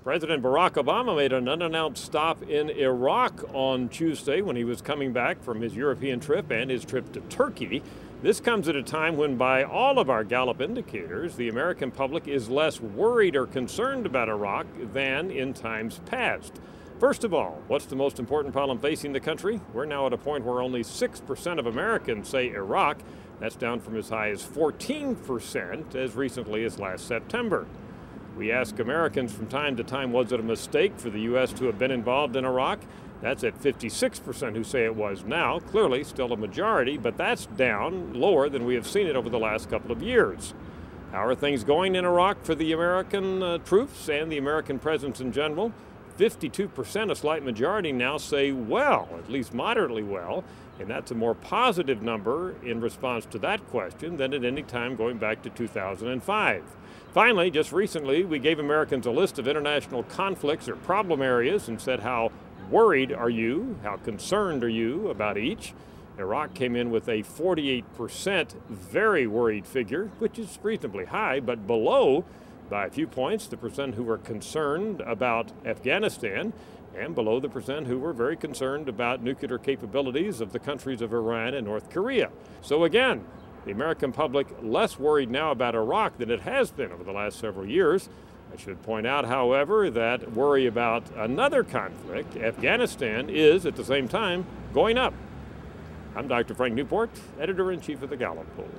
President Barack Obama made an unannounced stop in Iraq on Tuesday when he was coming back from his European trip and his trip to Turkey. This comes at a time when, by all of our Gallup indicators, the American public is less worried or concerned about Iraq than in times past. First of all, what's the most important problem facing the country? We're now at a point where only 6% of Americans say Iraq. That's down from as high as 14% as recently as last September. We ask Americans from time to time, was it a mistake for the U.S. to have been involved in Iraq? That's at 56% who say it was now. Clearly still a majority, but that's down lower than we have seen it over the last couple of years. How are things going in Iraq for the American troops and the American presence in general? 52%, a slight majority now, say well, at least moderately well, and that's a more positive number in response to that question than at any time going back to 2005. Finally, just recently, we gave Americans a list of international conflicts or problem areas and said how worried are you, how concerned are you about each. Iraq came in with a 48% very worried figure, which is reasonably high, but below by a few points the percent who were concerned about Afghanistan, and below the percent who were very concerned about nuclear capabilities of the countries of Iran and North Korea. So again, the American public less worried now about Iraq than it has been over the last several years. I should point out, however, that worry about another conflict, Afghanistan, is at the same time going up. I'm Dr. Frank Newport, editor-in-chief of the Gallup poll.